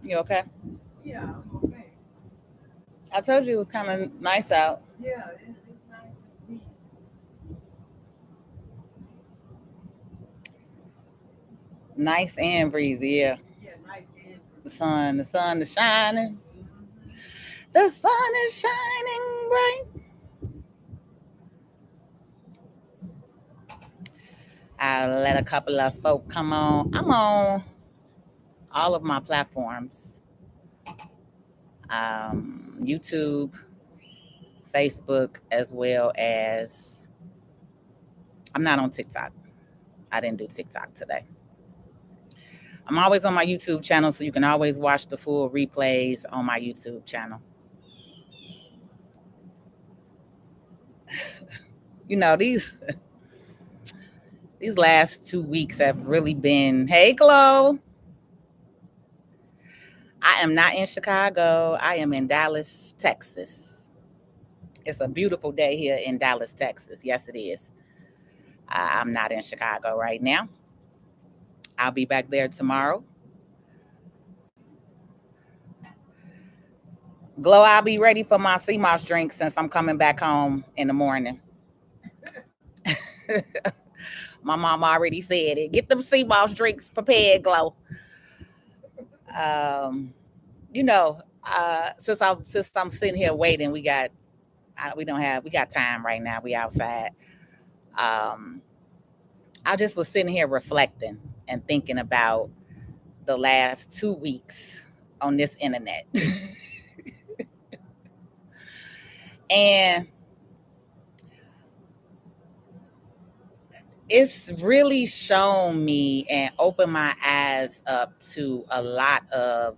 You okay? Yeah, I'm okay. I told you it was kind of nice out. Yeah, it's nice and breezy. Nice and breezy, yeah. Yeah, nice and The breezy. sun, the sun is shining. Mm-hmm. The sun is shining bright. I let a couple of folk come on. I'm on all of my platforms. YouTube, Facebook, as well as I'm not on TikTok. I didn't do TikTok today. I'm always on my YouTube channel, so you can always watch the full replays on my YouTube channel. You know, these last 2 weeks have really been, hey Glow. I am not in Chicago. I am in Dallas, Texas. It's a beautiful day here in Dallas, Texas. Yes, it is. I'm not in Chicago right now. I'll be back there tomorrow. Glow, I'll be ready for my sea moss drink since I'm coming back home in the morning. My mom already said it. Get them sea moss drinks prepared, Glow. Um, since I'm sitting here waiting, we got time right now. We outside. Um, I just was sitting here reflecting and thinking about the last 2 weeks on this internet. And it's really shown me and opened my eyes up to a lot of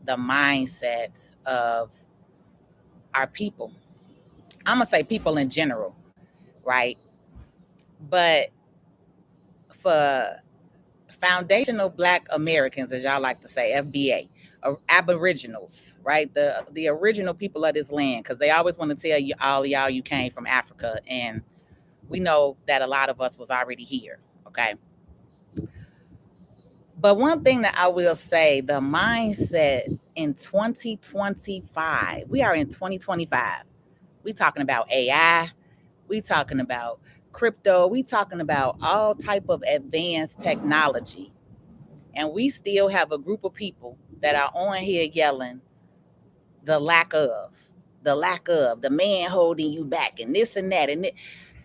the mindset of our people. I'm going to say people in general, right? But for foundational Black Americans, as y'all like to say, FBA, Aboriginals, right? The original people of this land, because they always want to tell you, all of y'all, you came from Africa, and we know that a lot of us was already here, okay? But one thing that I will say, the mindset in 2025, we are in 2025. We talking about AI, we talking about crypto, we talking about all type of advanced technology. And we still have a group of people that are on here yelling the the man holding you back and this and that. And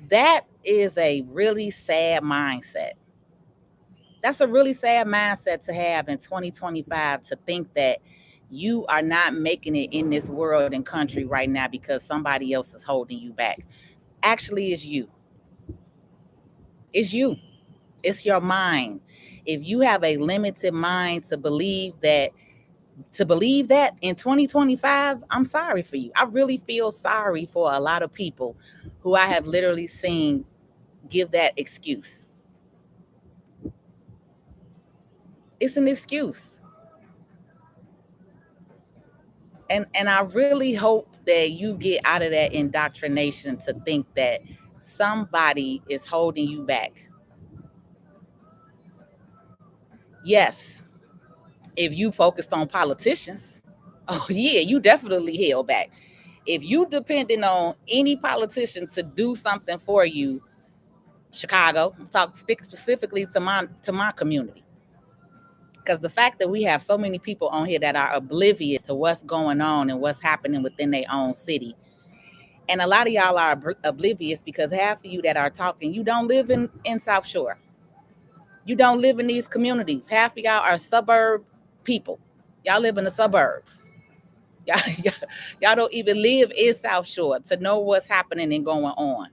that is a really sad mindset. That's a really sad mindset to have in 2025, to think that you are not making it in this world and country right now because somebody else is holding you back. Actually, it's you. It's you. It's your mind. If you have a limited mind to believe that in 2025, I'm sorry for you. I really feel sorry for a lot of people who I have literally seen give that excuse. It's an excuse. And I really hope that you get out of that indoctrination to think that somebody is holding you back. Yes, if you focused on politicians, oh yeah, you definitely held back. If you depending on any politician to do something for you, Chicago, talk speak specifically to my community. Because the fact that we have so many people on here that are oblivious to what's going on and what's happening within their own city. And a lot of y'all are oblivious because half of you that are talking, you don't live in South Shore. You don't live in these communities. Half of y'all are suburb people. Y'all live in the suburbs. Y'all, y'all don't even live in South Shore to know what's happening and going on.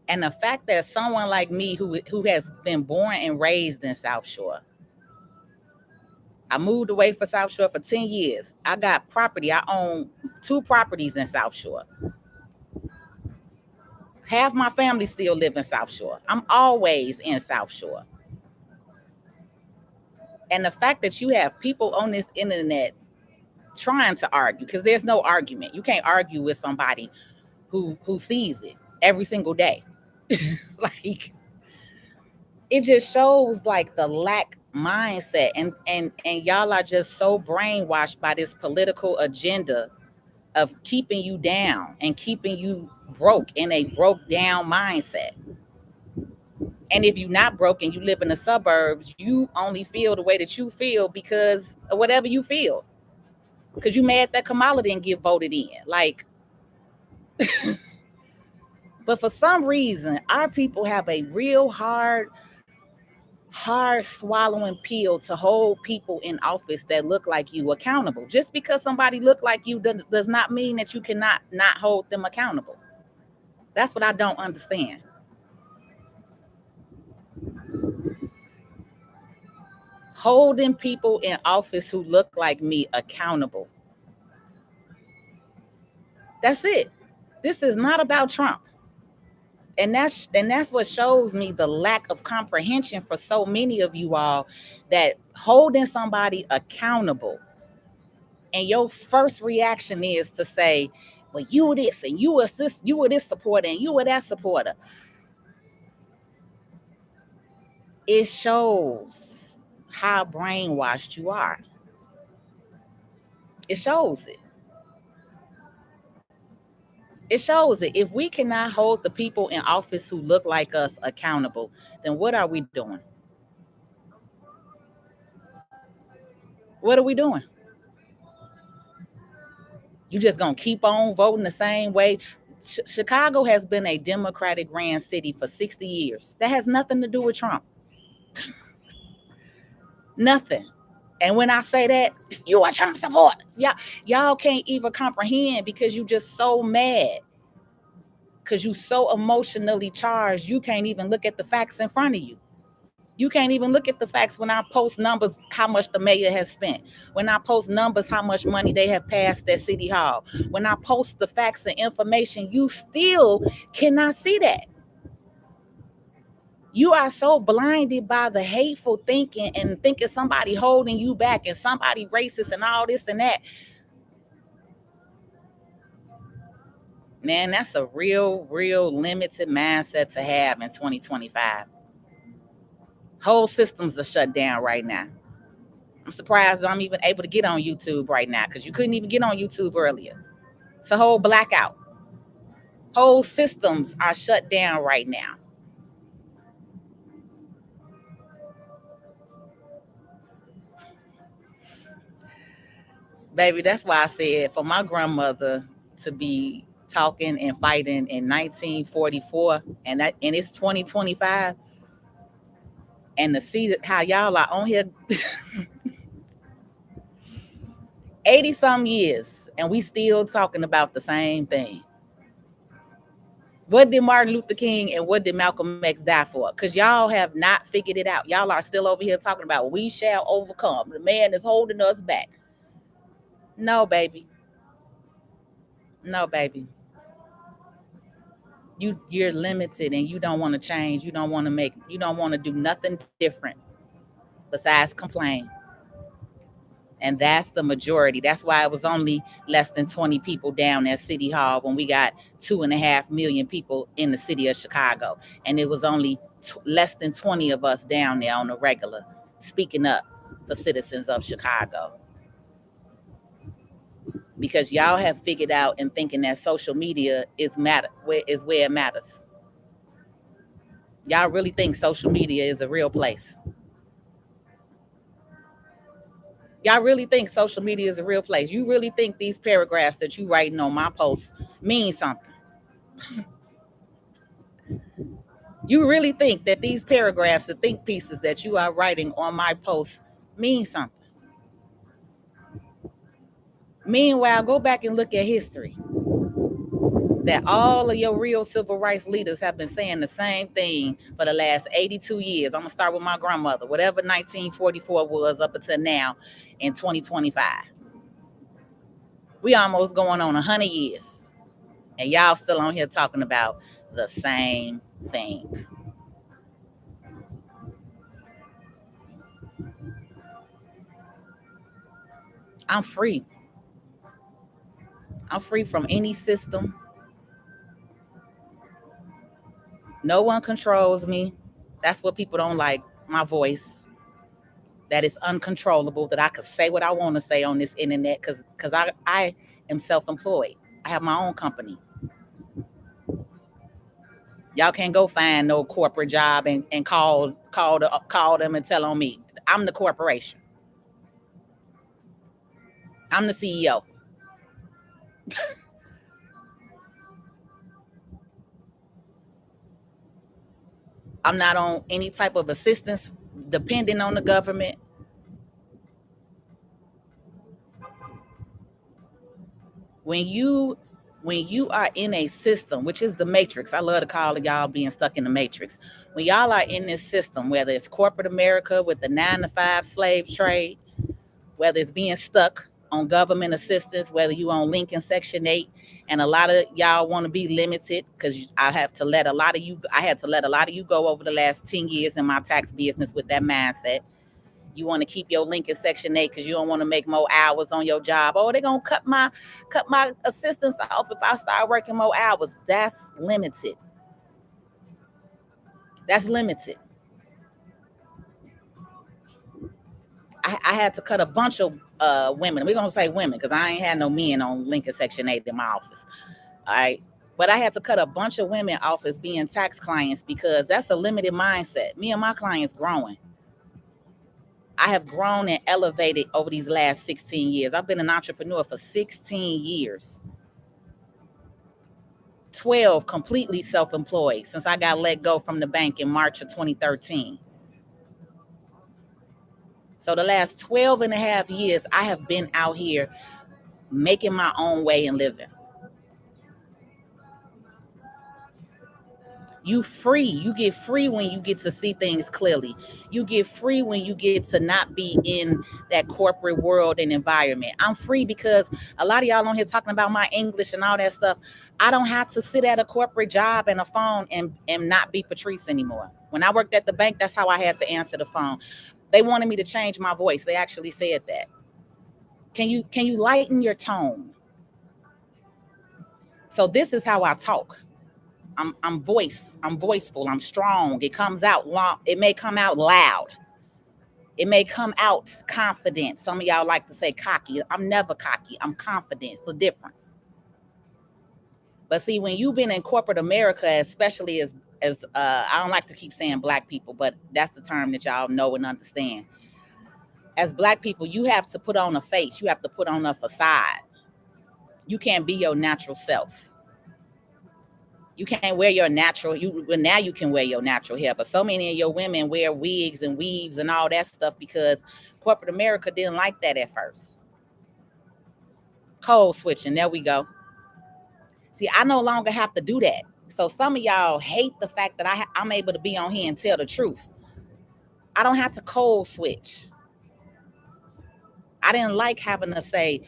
And the fact that someone like me who has been born and raised in South Shore, I moved away from South Shore for 10 years. I got property. I own 2 properties in South Shore. Half my family still live in South Shore. I'm always in South Shore. And the fact that you have people on this internet trying to argue, because there's no argument. You can't argue with somebody who sees it every single day. Like, it just shows like the lack mindset. And y'all are just so brainwashed by this political agenda of keeping you down and keeping you broke in a broke down mindset. And if you're not broke and you live in the suburbs, you only feel the way that you feel because of whatever you feel. Because you mad that Kamala didn't get voted in. Like, but for some reason, our people have a real hard swallowing pill to hold people in office that look like you accountable. Just because somebody look like you does not mean that you cannot not hold them accountable. That's what I don't understand. Holding people in office who look like me accountable. That's it. This is not about Trump. And that's what shows me the lack of comprehension for so many of you all, that holding somebody accountable and your first reaction is to say, well, you were this and you were this, you were this supporter and you were that supporter. It shows how brainwashed you are. It shows it. It shows it. If we cannot hold the people in office who look like us accountable, then what are we doing? What are we doing? You just gonna keep on voting the same way? Chicago has been a Democratic ran city for 60 years. That has nothing to do with Trump. Nothing. And when I say that, you are Trump supporters. Y'all can't even comprehend because you just so mad. Because you so emotionally charged, you can't even look at the facts in front of you. You can't even look at the facts when I post numbers, how much the mayor has spent. When I post numbers, how much money they have passed at City Hall. When I post the facts and information, you still cannot see that. You are so blinded by the hateful thinking and thinking somebody holding you back and somebody racist and all this and that. Man, that's a real limited mindset to have in 2025. Whole systems are shut down right now. I'm surprised I'm even able to get on YouTube right now, because you couldn't even get on YouTube earlier. It's a whole blackout. Whole systems are shut down right now. Baby, that's why I said for my grandmother to be talking and fighting in 1944 and it's 2025, and to see how y'all are on here 80 some years and we still talking about the same thing. What did Martin Luther King and what did Malcolm X die for? Because y'all have not figured it out. Y'all are still over here talking about we shall overcome. The man is holding us back. No, baby. No, baby. You're limited and you don't want to change. You don't want to do nothing different besides complain. And that's the majority. That's why it was only less than 20 people down at City Hall when we got 2.5 million people in the city of Chicago. And it was only less than 20 of us down there on the regular speaking up for citizens of Chicago. Because y'all have figured out and thinking that social media is where it matters. Y'all really think social media is a real place? Y'all really think social media is a real place? You really think these paragraphs that you writing on my posts mean something? You really think that these paragraphs, the think pieces that you are writing on my posts mean something? Meanwhile, go back and look at history. That all of your real civil rights leaders have been saying the same thing for the last 82 years. I'm going to start with my grandmother, whatever 1944 was up until now in 2025. We almost going on 100 years. And y'all still on here talking about the same thing. I'm free. I'm free from any system. No one controls me. That's what people don't like, my voice. that is uncontrollable, that I could say what I want to say on this internet because I am self-employed. I have my own company. Y'all can't go find no corporate job and call them and tell on me. I'm the corporation. I'm the CEO. I'm not on any type of assistance depending on the government. When you when you are in a system, which is the matrix, I love to call it y'all being stuck in the matrix. When y'all are in this system, whether it's corporate America with the 9 to 5 slave trade, whether it's being stuck on government assistance, whether you on Lincoln Section 8, and a lot of y'all want to be limited because I had to let a lot of you go over the last 10 years in my tax business with that mindset. You want to keep your Lincoln Section 8 because you don't want to make more hours on your job. Oh, they're gonna cut my assistance off if I start working more hours. That's limited. That's limited. I had to cut a bunch of women. We're gonna say women because I ain't had no men on Lincoln Section 8 in my office. All right. But I had to cut a bunch of women off as being tax clients because that's a limited mindset. Me and my clients growing. I have grown and elevated over these last 16 years. I've been an entrepreneur for 16 years. 12 completely self-employed since I got let go from the bank in March of 2013. So the last 12 and a half years, I have been out here making my own way and living. You free. You get free when you get to see things clearly. You get free when you get to not be in that corporate world and environment. I'm free because a lot of y'all on here talking about my English and all that stuff. I don't have to sit at a corporate job and a phone and not be Patrice anymore. When I worked at the bank, that's how I had to answer the phone. They wanted me to change my voice. They actually said that. Can you lighten your tone? So this is how I talk. I'm voiceful, I'm strong. It comes out long, it may come out loud. It may come out confident. Some of y'all like to say cocky. I'm never cocky. I'm confident. It's the difference. But see, when you've been in corporate America, especially as I don't like to keep saying black people, but that's the term that y'all know and understand. As black people, you have to put on a face. You have to put on a facade. You can't be your natural self. You can't wear your natural, now you can wear your natural hair, but so many of your women wear wigs and weaves and all that stuff because corporate America didn't like that at first. Code switching, there we go. See, I no longer have to do that. So some of y'all hate the fact that I'm able to be on here and tell the truth. I don't have to code switch. I didn't like having to say,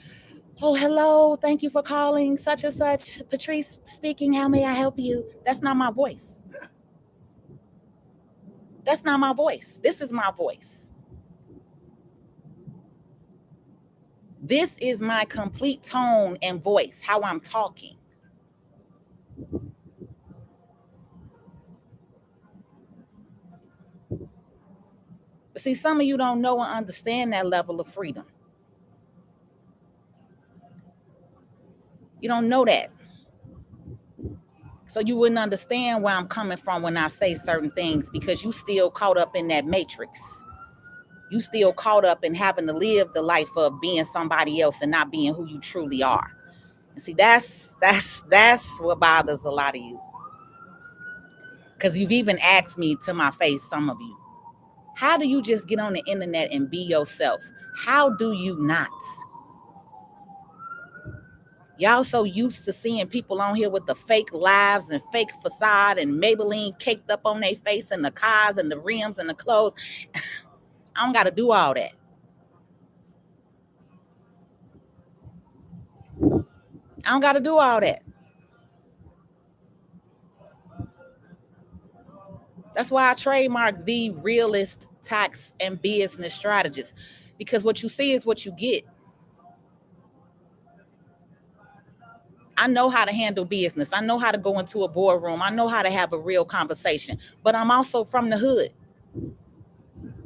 oh, hello, thank you for calling such and such. Patrice speaking, how may I help you? That's not my voice. That's not my voice. This is my voice. This is my complete tone and voice, how I'm talking. But see, some of you don't know and understand that level of freedom. You don't know that. So you wouldn't understand where I'm coming from when I say certain things because you still caught up in that matrix. You still caught up in having to live the life of being somebody else and not being who you truly are. And see, that's what bothers a lot of you. Because you've even asked me to my face, some of you, how do you just get on the internet and be yourself? How do you not? Y'all so used to seeing people on here with the fake lives and fake facade and Maybelline caked up on their face and the cars and the rims and the clothes. I don't got to do all that. I don't got to do all that. That's why I trademark the realist tax and business strategist, because what you see is what you get. I know how to handle business. I know how to go into a boardroom. I know how to have a real conversation, but I'm also from the hood.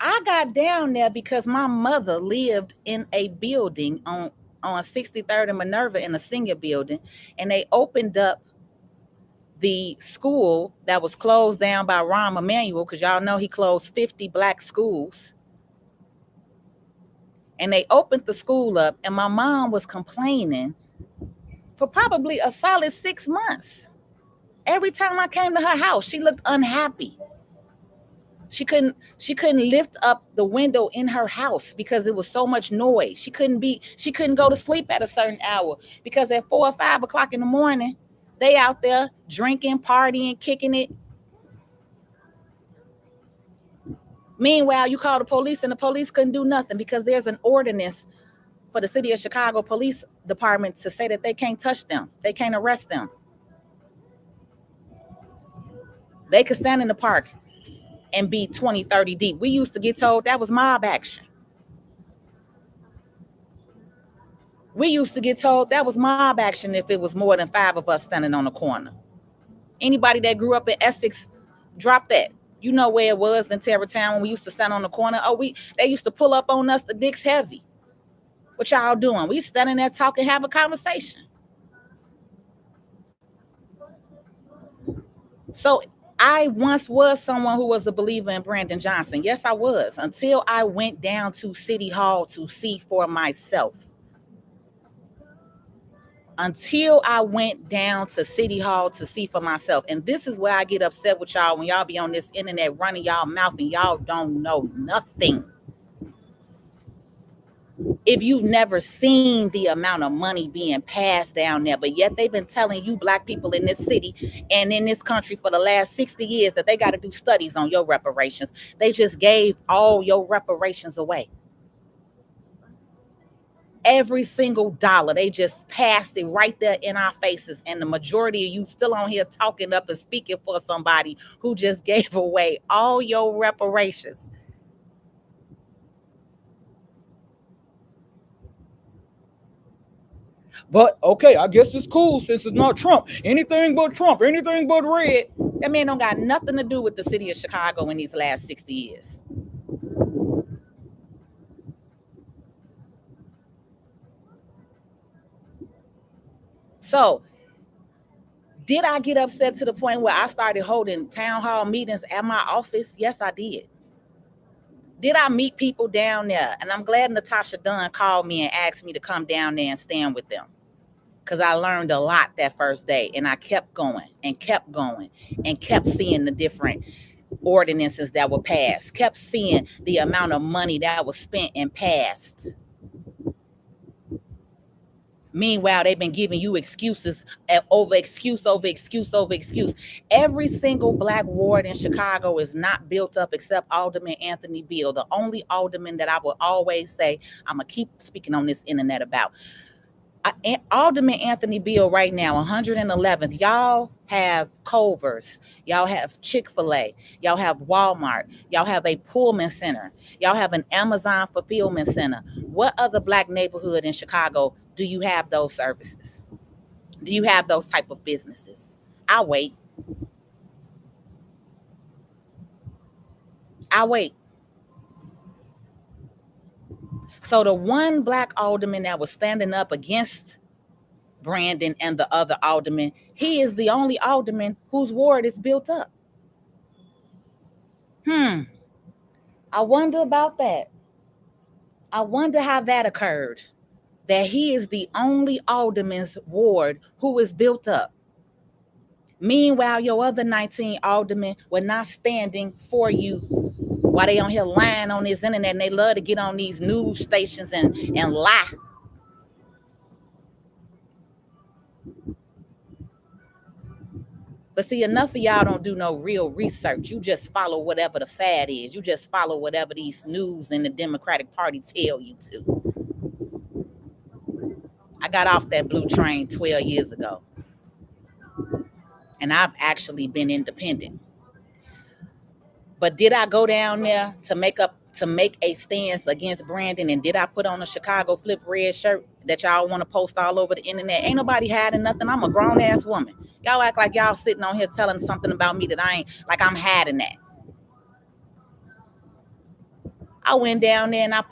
I got down there because my mother lived in a building on 63rd and Minerva in a senior building, and they opened up the school that was closed down by Rahm Emanuel, because y'all know he closed 50 black schools. And they opened the school up, and my mom was complaining for probably a solid 6 months. Every time I came to her house, she looked unhappy. She couldn't lift up the window in her house because it was so much noise. She couldn't go to sleep at a certain hour because at 4 or 5 o'clock in the morning, they out there drinking, partying, kicking it. Meanwhile, you call the police and the police couldn't do nothing because there's an ordinance for the city of Chicago Police Department to say that they can't touch them. They can't arrest them. They could stand in the park and be 20, 30 deep. We used to get told that was mob action. We used to get told that was mob action if it was more than 5 of us standing on the corner. Anybody that grew up in Essex, drop that. You know where it was in Terrytown when we used to stand on the corner. They used to pull up on us, the dicks heavy. What y'all doing? We standing there talking, have a conversation. So I once was someone who was a believer in Brandon Johnson. Yes, I was, until I went down to City Hall to see for myself. Until I went down to City Hall to see for myself. And this is where I get upset with y'all when y'all be on this internet running y'all mouth and y'all don't know nothing. If you've never seen the amount of money being passed down there, but yet they've been telling you black people in this city and in this country for the last 60 years that they got to do studies on your reparations. They just gave all your reparations away. Every single dollar, they just passed it right there in our faces. And the majority of you still on here talking up and speaking for somebody who just gave away all your reparations. But okay, I guess it's cool since it's not Trump. Anything but Trump, anything but red. That man don't got nothing to do with the city of Chicago in these last 60 years. So, did I get upset to the point where I started holding town hall meetings at my office? Yes, I did. Did I meet people down there? And I'm glad Natasha Dunn called me and asked me to come down there and stand with them, because I learned a lot that first day, and I kept going and kept going and kept seeing the different ordinances that were passed, kept seeing the amount of money that was spent and passed. Meanwhile, they've been giving you excuses over excuse over excuse over excuse. Every single black ward in Chicago is not built up except Alderman Anthony Beal, the only alderman that I will always say I'm going to keep speaking on this internet about. Alderman Anthony Beal right now, 111th. Y'all have Culver's, y'all have Chick-fil-A, y'all have Walmart, y'all have a Pullman Center, y'all have an Amazon fulfillment center. What other black neighborhood in Chicago do you have those services? Do you have those type of businesses? I'll wait. So the one black alderman that was standing up against Brandon and the other alderman, he is the only alderman whose ward is built up. I wonder about that. I wonder how that occurred, that he is the only alderman's ward who is built up. Meanwhile, your other 19 aldermen were not standing for you while they on here lying on this internet, and they love to get on these news stations and lie. But see, enough of y'all don't do no real research. You just follow whatever the fad is. You just follow whatever these news and the Democratic Party tell you to. I got off that blue train 12 years ago, and I've actually been independent. But did I go down there to make a stance against Brandon? And did I put on a Chicago Flip red shirt that y'all want to post all over the internet? Ain't nobody hiding nothing. I'm a grown ass woman. Y'all act like y'all sitting on here telling something about me that I ain't, like I'm hiding that. I went down there and I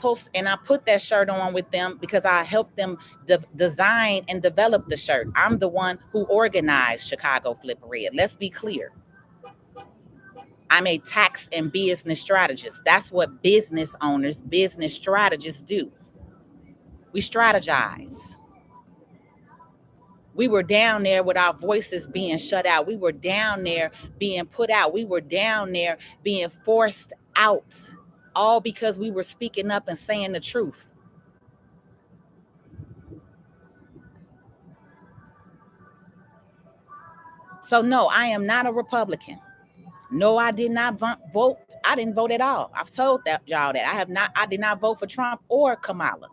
put that shirt on with them because I helped them design and develop the shirt. I'm the one who organized Chicago Flip Red. Let's be clear. I'm a tax and business strategist. That's what business owners, business strategists do. We strategize. We were down there with our voices being shut out. We were down there being put out. We were down there being forced out, all because we were speaking up and saying the truth. So no, I am not a Republican. No, I did not vote. I didn't vote at all. I've told y'all that. I did not vote for Trump or Kamala.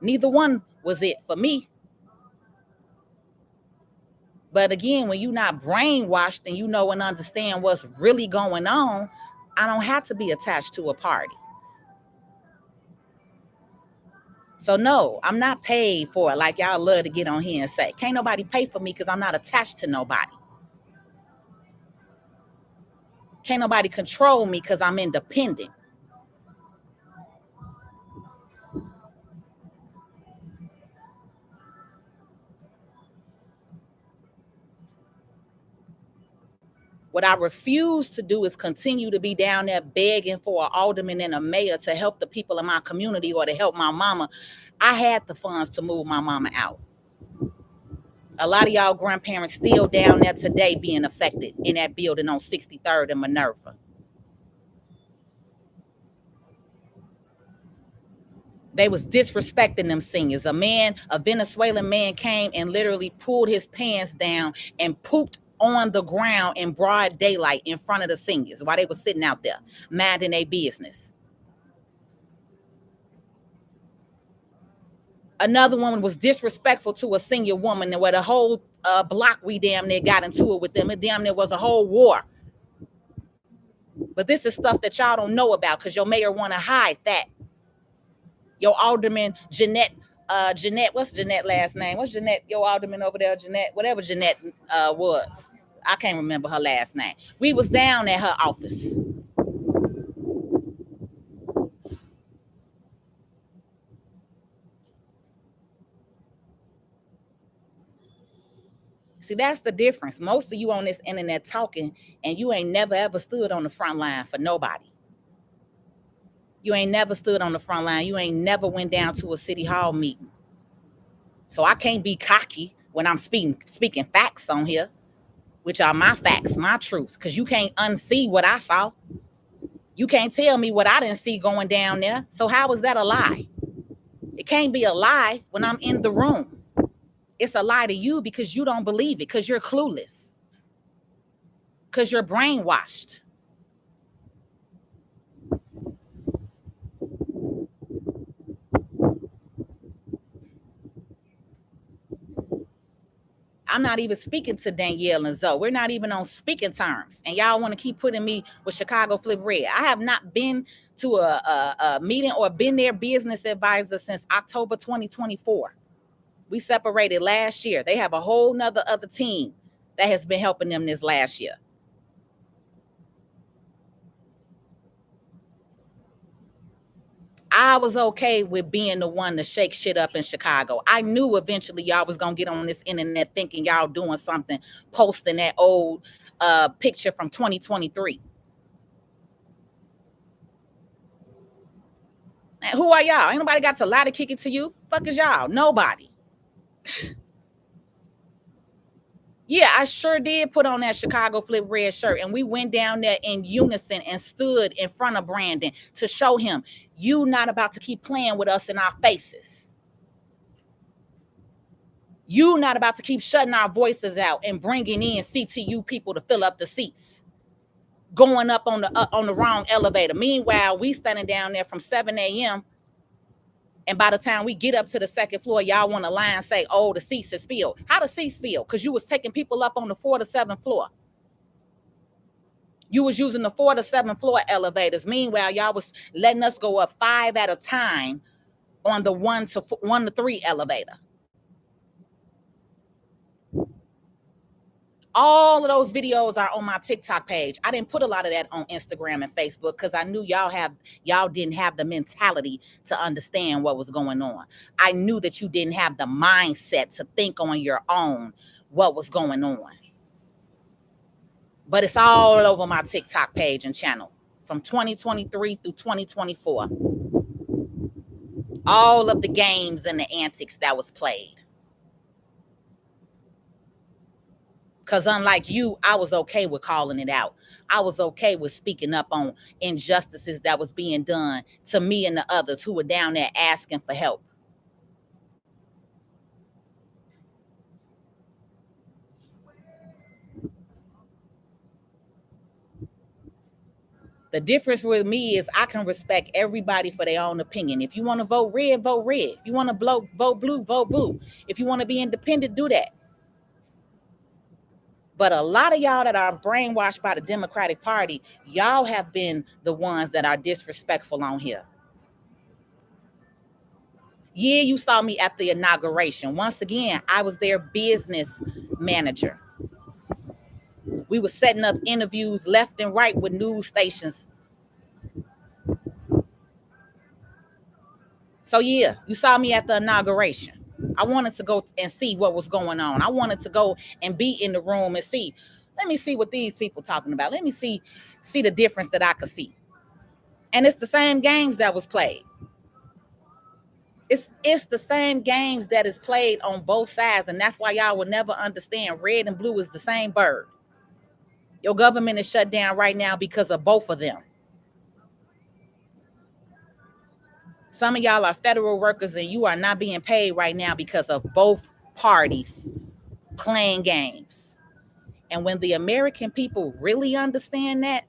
Neither one was it for me. But again, when you're not brainwashed and you know and understand what's really going on, I don't have to be attached to a party. So no, I'm not paid for it like y'all love to get on here and say. Can't nobody pay for me because I'm not attached to nobody. Can't nobody control me because I'm independent. What I refuse to do is continue to be down there begging for an alderman and a mayor to help the people in my community or to help my mama. I had the funds to move my mama out. A lot of y'all grandparents still down there today being affected in that building on 63rd and Minerva. They was disrespecting them seniors. A Venezuelan man came and literally pulled his pants down and pooped on the ground in broad daylight in front of the seniors while they were sitting out there minding their business. Another one was disrespectful to a senior woman, and where the whole block we damn near got into it with them. It damn near was a whole war. But this is stuff that y'all don't know about because your mayor want to hide that. Your alderman, Jeanette, what's Jeanette last name? What's Jeanette, your alderman over there, Jeanette? Whatever Jeanette was. I can't remember her last name. We was down at her office. See, that's the difference. Most of you on this internet talking, and you ain't never ever stood on the front line for nobody. You ain't never stood on the front line. You ain't never went down to a city hall meeting. So I can't be cocky when I'm speaking facts on here, which are my facts, my truths, because you can't unsee what I saw. You can't tell me what I didn't see going down there. So how is that a lie? It can't be a lie when I'm in the room. It's a lie to you because you don't believe it, because you're clueless, because you're brainwashed. I'm not even speaking to Danielle and Zoe. We're not even on speaking terms. And y'all want to keep putting me with Chicago Flip Red. I have not been to a meeting or been their business advisor since October 2024. We separated last year. They have a whole nother other team that has been helping them this last year. I was okay with being the one to shake shit up in Chicago. I knew eventually y'all was going to get on this internet thinking y'all doing something, posting that old picture from 2023. And who are y'all? Ain't nobody got to lie to kick it to you. Fuck is y'all? Nobody. Yeah, I sure did put on that Chicago Flip Red shirt, and we went down there in unison and stood in front of Brandon to show him, you not about to keep playing with us in our faces. You not about to keep shutting our voices out and bringing in CTU people to fill up the seats, going up on the wrong elevator. Meanwhile, we standing down there from 7 a.m. And by the time we get up to the second floor, y'all want to lie and say, oh, the seats is filled. How the seats filled? Because you was taking people up on the 4th to 7th floor. You was using the 4th to 7th floor elevators. Meanwhile, y'all was letting us go up 5 at a time on the 1 to 3 elevator. All of those videos are on my TikTok page. I didn't put a lot of that on Instagram and Facebook because I knew y'all didn't have the mentality to understand what was going on. I knew that you didn't have the mindset to think on your own what was going on. But it's all over my TikTok page and channel from 2023 through 2024. All of the games and the antics that was played. Because unlike you, I was okay with calling it out. I was okay with speaking up on injustices that was being done to me and the others who were down there asking for help. The difference with me is I can respect everybody for their own opinion. If you want to vote red, vote red. If you want to vote blue, vote blue. If you want to be independent, do that. But a lot of y'all that are brainwashed by the Democratic Party, y'all have been the ones that are disrespectful on here. Yeah, you saw me at the inauguration. Once again, I was their business manager. We were setting up interviews left and right with news stations. So yeah, you saw me at the inauguration. I wanted to go and see what was going on. I wanted to go and be in the room and see. Let me see what these people talking about. Let me see the difference that I could see. And it's the same games that was played. It's the same games that is played on both sides, and that's why y'all will never understand red and blue is the same bird. Your government is shut down right now because of both of them. Some of y'all are federal workers and you are not being paid right now because of both parties playing games. And when the American people really understand that,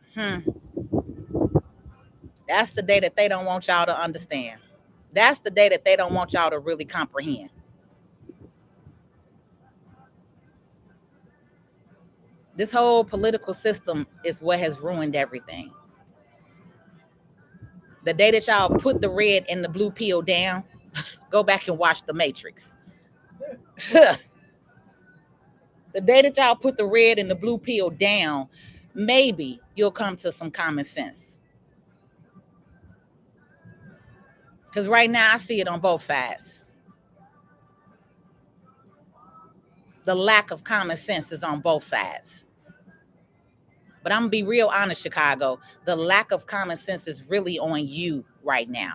that's the day that they don't want y'all to understand. That's the day that they don't want y'all to really comprehend. This whole political system is what has ruined everything. The day that y'all put the red and the blue pill down, go back and watch The Matrix. The day that y'all put the red and the blue pill down, maybe you'll come to some common sense. Because right now I see it on both sides. The lack of common sense is on both sides. But I'm going to be real honest, Chicago. The lack of common sense is really on you right now.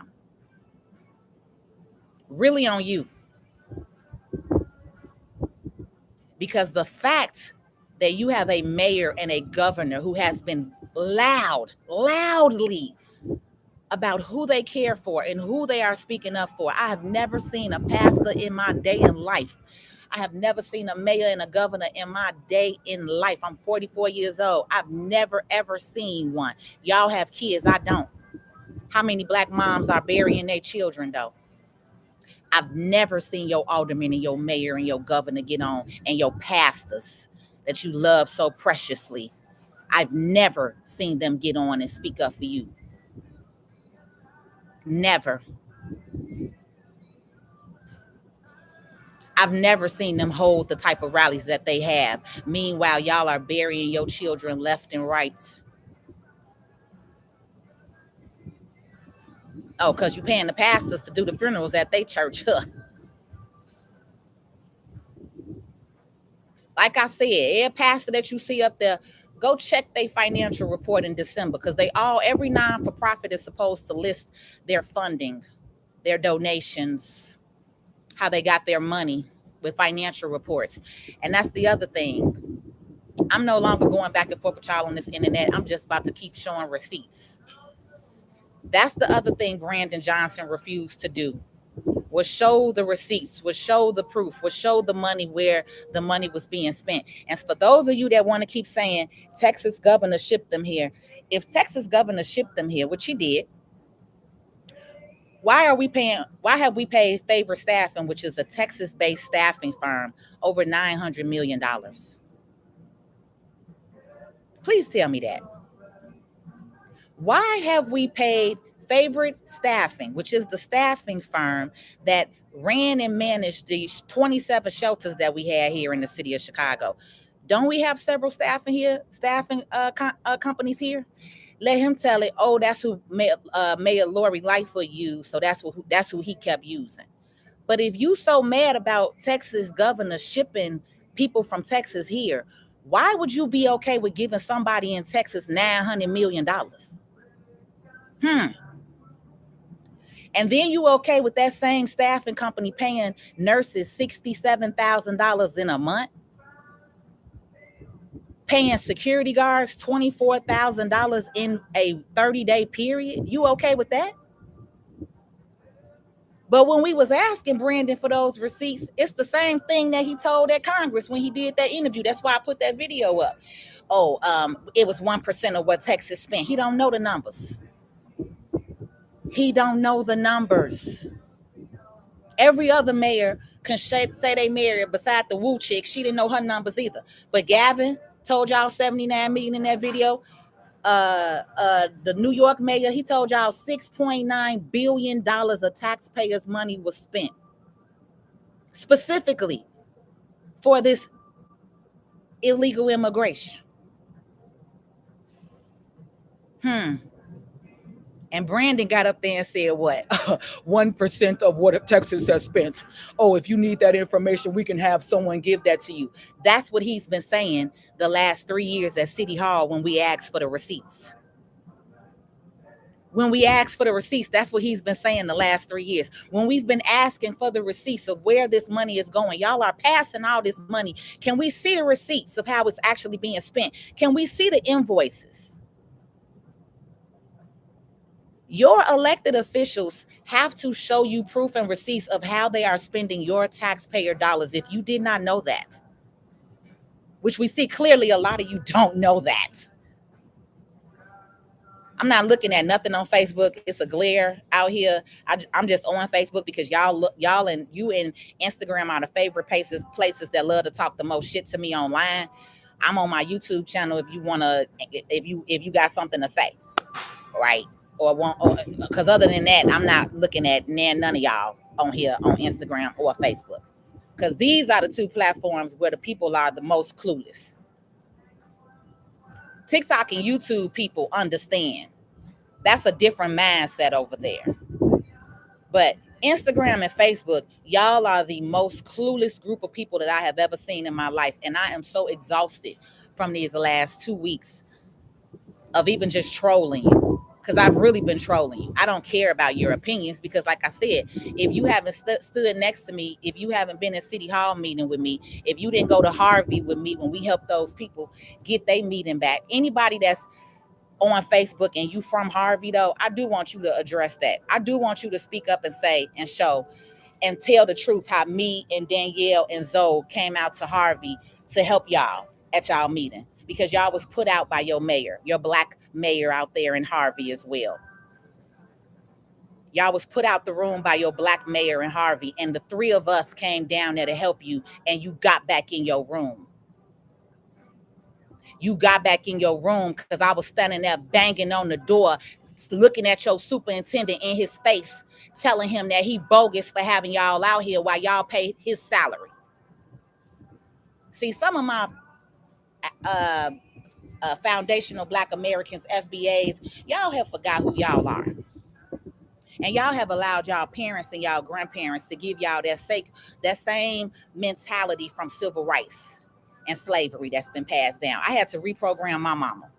Really on you. Because the fact that you have a mayor and a governor who has been loudly about who they care for and who they are speaking up for. I have never seen a pastor in my day in life. I have never seen a mayor and a governor in my day in life. I'm 44 years old. I've never, ever seen one. Y'all have kids. I don't. How many black moms are burying their children, though? I've never seen your alderman and your mayor and your governor get on, and your pastors that you love so preciously. I've never seen them get on and speak up for you. Never. I've never seen them hold the type of rallies that they have. Meanwhile, y'all are burying your children left and right. Oh, because you're paying the pastors to do the funerals at their church. Like I said, every pastor that you see up there, go check their financial report in December, because every non-for-profit is supposed to list their funding, their donations, how they got their money with financial reports. And that's the other thing. I'm no longer going back and forth with y'all on this internet. I'm just about to keep showing receipts. That's the other thing Brandon Johnson refused to do, was show the receipts, was show the proof, was show the money where the money was being spent. And for those of you that want to keep saying Texas governor shipped them here, if Texas governor shipped them here, which he did, why have we paid Favor Staffing, which is a Texas-based staffing firm, over $900 million? Please tell me that. Why have we paid Favorite Staffing, which is the staffing firm that ran and managed these 27 shelters that we had here in the city of Chicago? Don't we have several staffing companies here? Let him tell it. Oh, that's who Mayor Lori Lightfoot used, so that's who he kept using. But if you so mad about Texas governor shipping people from Texas here, why would you be okay with giving somebody in Texas $900 million? And then you okay with that same staffing company paying nurses $67,000 in a month, paying security guards $24,000 in a 30-day period? You okay with that? But when we was asking Brandon for those receipts, it's the same thing that he told at Congress when he did that interview. That's why I put that video up. Oh, it was 1% of what Texas spent. He don't know the numbers. He don't know the numbers. Every other mayor can say they married beside the Woo chick. She didn't know her numbers either. But Gavin told y'all 79 million in that video. The New York mayor, he told y'all $6.9 billion of taxpayers' money was spent specifically for this illegal immigration. And Brandon got up there and said, what? 1% of what Texas has spent. Oh, if you need that information, we can have someone give that to you. That's what he's been saying the last 3 years at City Hall when we asked for the receipts. When we asked for the receipts, that's what he's been saying the last 3 years. When we've been asking for the receipts of where this money is going, y'all are passing all this money. Can we see the receipts of how it's actually being spent? Can we see the invoices? Your elected officials have to show you proof and receipts of how they are spending your taxpayer dollars. If you did not know that, which we see clearly, a lot of you don't know that. I'm not looking at nothing on Facebook. It's a glare out here. I'm just on Facebook because y'all and Instagram are the favorite places that love to talk the most shit to me online. I'm on my YouTube channel if you got something to say, right? Because other than that, I'm not looking at none of y'all on here on Instagram or Facebook, because these are the two platforms where the people are the most clueless. TikTok and YouTube people understand. That's a different mindset over there. But Instagram and Facebook, y'all are the most clueless group of people that I have ever seen in my life. And I am so exhausted from these last 2 weeks of even just trolling you, because I've really been trolling you. I don't care about your opinions because, like I said, if you haven't stood next to me, if you haven't been in City Hall meeting with me, if you didn't go to Harvey with me when we helped those people get their meeting back, anybody that's on Facebook and you from Harvey, though, I do want you to address that. I do want you to speak up and say and show and tell the truth how me and Danielle and Zoe came out to Harvey to help y'all at y'all meeting, because y'all was put out by your mayor, your black mayor out there in Harvey as well. Y'all was put out the room by your black mayor in Harvey, and the three of us came down there to help you, and you got back in your room. You got back in your room because I was standing there banging on the door, looking at your superintendent in his face, telling him that he bogus for having y'all out here while y'all pay his salary. See, some of my foundational Black Americans, FBAs, y'all have forgot who y'all are. And y'all have allowed y'all parents and y'all grandparents to give y'all that same mentality from civil rights and slavery that's been passed down. I had to reprogram my mama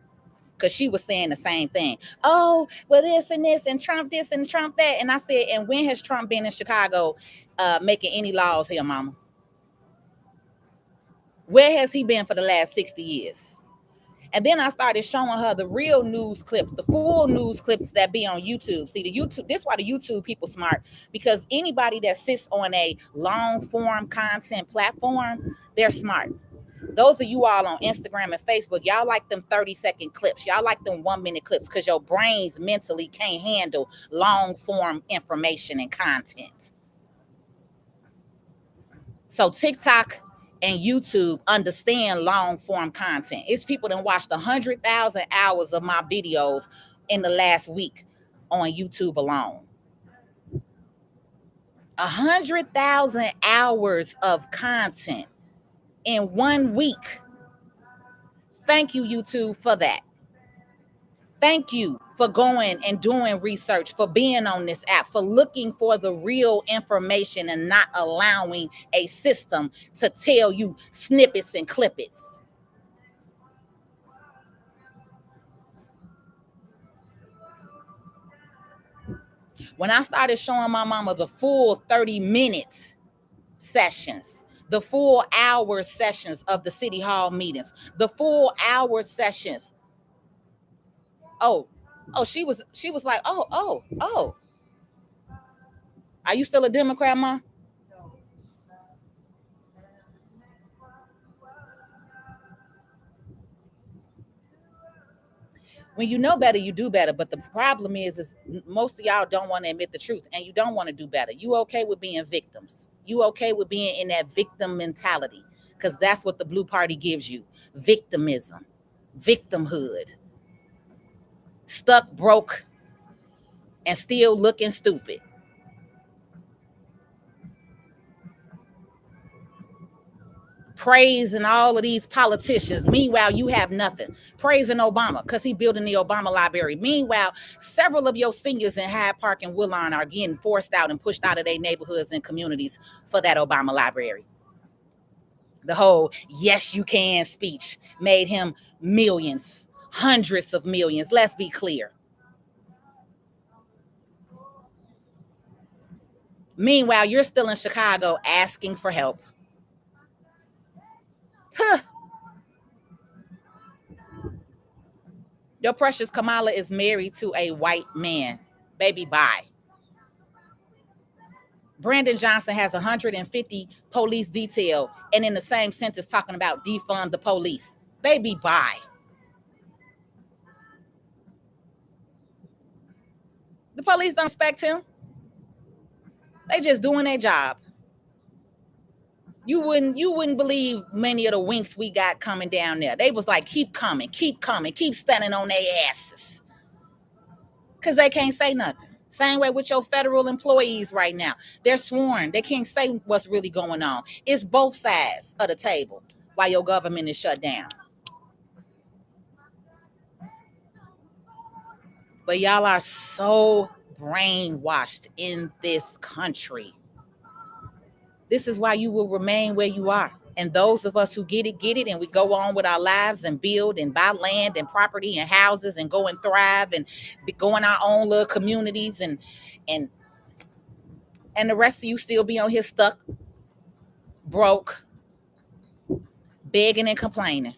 because she was saying the same thing. Oh, well, this and this and Trump this and Trump that. And I said, and when has Trump been in Chicago making any laws here, mama? Where has he been for the last 60 years? And then I started showing her the real news clips, the full news clips that be on YouTube. See, this is why the YouTube people smart, because anybody that sits on a long form content platform, they're smart. Those of you all on Instagram and Facebook, y'all like them 30-second clips. Y'all like them 1-minute clips because your brains mentally can't handle long form information and content. So TikTok and YouTube understand long form content. It's people that watched 100,000 hours of my videos in the last week on YouTube alone. 100,000 hours of content in 1 week Thank you, YouTube, for that. Thank you for going and doing research, for being on this app, for looking for the real information and not allowing a system to tell you snippets and clippets. When I started showing my mama the full 30-minute sessions, the full hour sessions of the city hall meetings, the full hour sessions. Oh, she was like, oh. Are you still a Democrat, Ma? When you know better, you do better. But the problem is most of y'all don't want to admit the truth, and you don't want to do better. You okay with being victims? You okay with being in that victim mentality? Because that's what the blue party gives you: victimism, victimhood, stuck, broke, and still looking stupid. Praising all of these politicians. Meanwhile, you have nothing. Praising Obama because he's building the Obama library. Meanwhile, several of your seniors in Hyde Park and Woodlawn are getting forced out and pushed out of their neighborhoods and communities for that Obama library. The whole "yes, you can" speech made him millions, hundreds of millions. Let's be clear. Meanwhile, you're still in Chicago asking for help. Huh. Your precious Kamala is married to a white man. Baby, bye. Brandon Johnson has 150 police detail, and in the same sentence talking about defund the police. Baby, bye. The police don't respect him. They just doing their job. You wouldn't believe many of the winks we got coming down there. They was like, keep coming, keep standing on their asses. Because they can't say nothing. Same way with your federal employees right now. They're sworn. They can't say what's really going on. It's both sides of the table while your government is shut down. But y'all are so brainwashed in this country. This is why you will remain where you are. And those of us who get it, and we go on with our lives and build and buy land and property and houses and go and thrive and go in our own little communities and the rest of you still be on here stuck, broke, begging and complaining.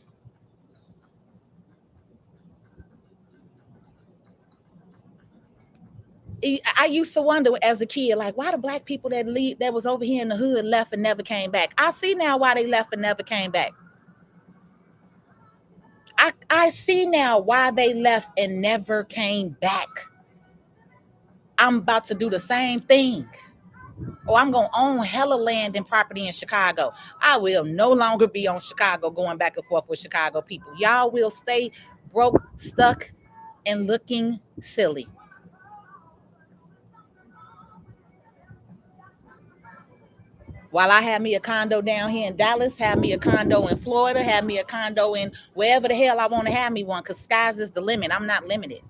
I used to wonder as a kid, like, why the black people that was over here in the hood left and never came back. I see now why they left and never came back. I see now why they left and never came back. I'm about to do the same thing. Or I'm going to own hella land and property in Chicago. I will no longer be on Chicago going back and forth with Chicago people. Y'all will stay broke, stuck, and looking silly. While I have me a condo down here in Dallas, have me a condo in Florida, have me a condo in wherever the hell I want to have me one, because skies is the limit. I'm not limited.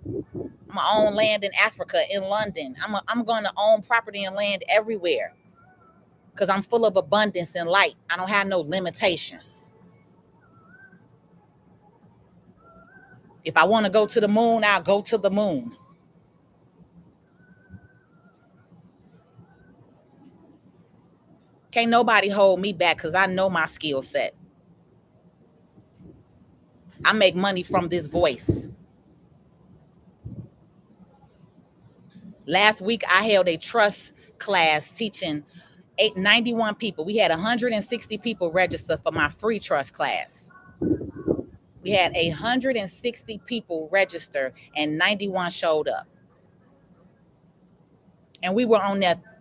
I'm going to own land in Africa, in London. I'm going to own property and land everywhere because I'm full of abundance and light. I don't have no limitations. If I want to go to the moon, I'll go to the moon. Can't nobody hold me back because I know my skill set. I make money from this voice. Last week, I held a trust class teaching 91 people. We had 160 people register for my free trust class. We had 160 people register and 91 showed up. And we were on there